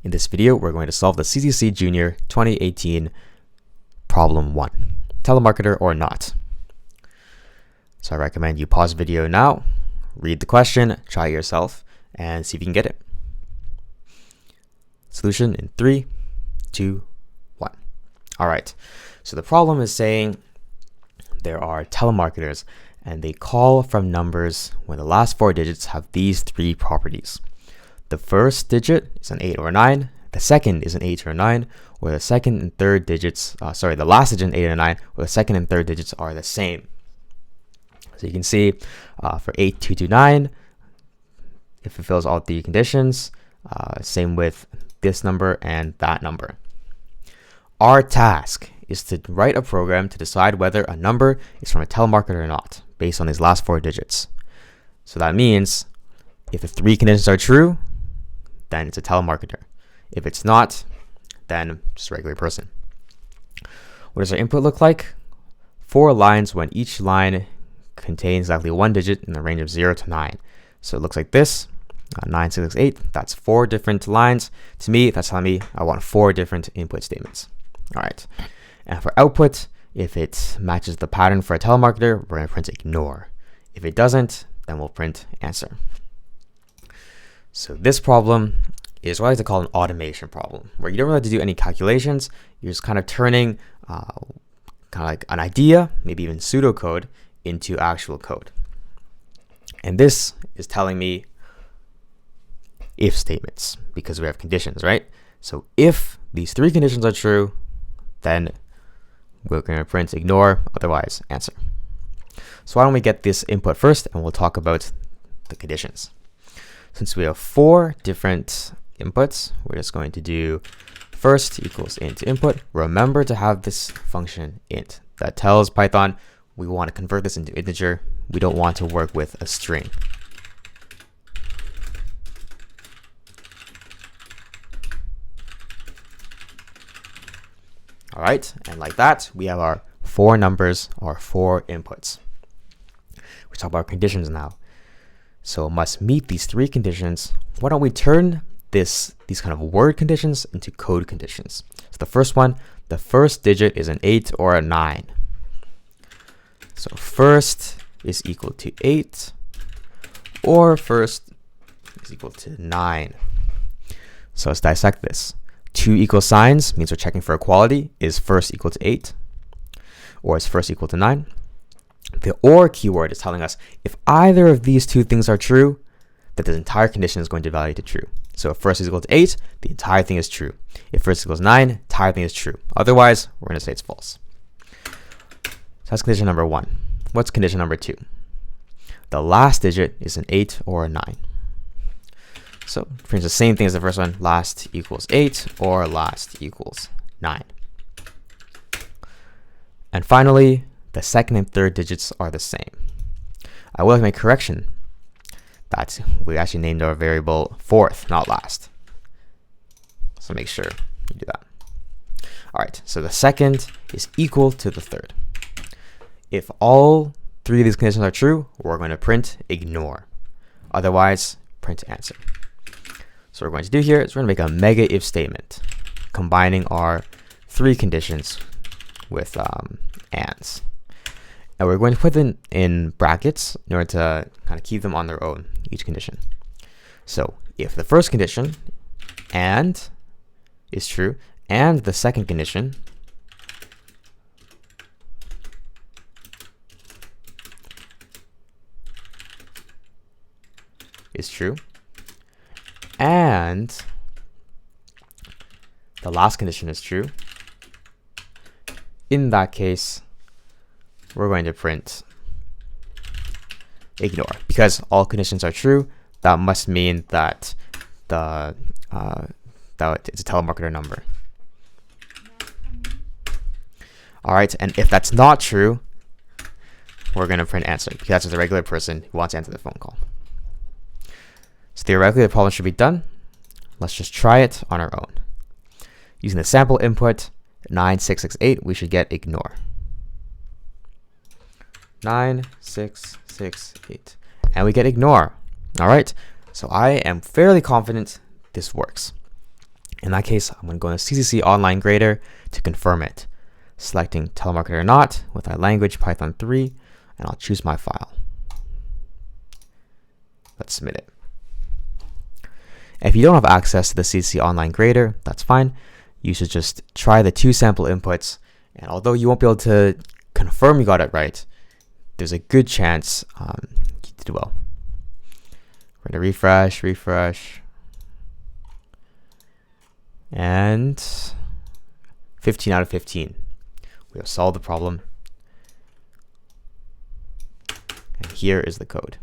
In this video, we're going to solve the CCC Junior 2018 Problem 1, telemarketer or not. So I recommend you pause the video now, read the question, try it yourself, and see if you can get it. Solution in 3, 2, 1. All right, so the problem is saying there are telemarketers and they call from numbers when the last 4 digits have these 3 properties. The first digit is an 8 or a 9, the second is an 8 or a 9, or the second and third digits, the last digit, an 8 or a 9, or the second and third digits are the same. So you can see for 8229, it fulfills all 3 conditions, same with this number and that number. Our task is to write a program to decide whether a number is from a telemarketer or not, based on these last 4 digits. So that means if the 3 conditions are true, then it's a telemarketer. If it's not, then just a regular person. What does our input look like? 4 lines when each line contains exactly 1 digit in the range of 0 to 9. So it looks like this, 9, 6, 8. That's 4 different lines. To me, that's telling me I want 4 different input statements. All right. And for output, if it matches the pattern for a telemarketer, we're going to print ignore. If it doesn't, then we'll print answer. So this problem is what I like to call an automation problem, where you don't really have to do any calculations. You're just kind of turning kind of like an idea, maybe even pseudocode, into actual code. And this is telling me if statements, because we have conditions, right? So if these 3 conditions are true, then we're going to print ignore, otherwise answer. So why don't we get this input first, and we'll talk about the conditions. Since we have 4 different inputs, we're just going to do first equals int input. Remember to have this function int that tells Python we want to convert this into integer. We don't want to work with a string. All right, and like that, we have our 4 numbers, or 4 inputs. We talk about conditions now. So it must meet these 3 conditions. Why don't we turn these kind of word conditions into code conditions? So the first one, the first digit is an 8 or a 9. So first is equal to 8, or first is equal to 9. So let's dissect this. 2 equal signs means we're checking for equality. Is first equal to 8, or is first equal to 9? The or keyword is telling us if either of these 2 things are true, that the entire condition is going to validate to true. So if first is equal to 8, the entire thing is true. If first equals 9, the entire thing is true. Otherwise, we're going to say it's false. So that's condition number 1. What's condition number 2? The last digit is an 8 or a 9. So pretty much the same thing as the first one. Last equals 8 or last equals 9. And finally, the second and third digits are the same. I will make a correction that we actually named our variable fourth, not last. So make sure you do that. All right, so the second is equal to the third. If all 3 of these conditions are true, we're going to print ignore. Otherwise, print answer. So what we're going to do here is we're going to make a mega if statement, combining our 3 conditions with ands. And we're going to put them in brackets in order to kind of keep them on their own, each condition. So if the first condition, and, is true, and the second condition is true, and the last condition is true, in that case, we're going to print ignore. Because all conditions are true, that must mean that that it's a telemarketer number. All right, and if that's not true, we're going to print answer, because that's just a regular person who wants to answer the phone call. So theoretically, the problem should be done. Let's just try it on our own. Using the sample input 9668, we should get ignore. 9668, and we get ignore. All right, so I am fairly confident this works. In that case, I'm going to go into CCC Online Grader to confirm it. Selecting telemarketer or not with my language Python 3, and I'll choose my file. Let's submit it. If you don't have access to the CCC Online Grader, that's fine. You should just try the 2 sample inputs, and although you won't be able to confirm you got it right, there's a good chance you did well. We're going to refresh, and 15 out of 15. We have solved the problem, and here is the code.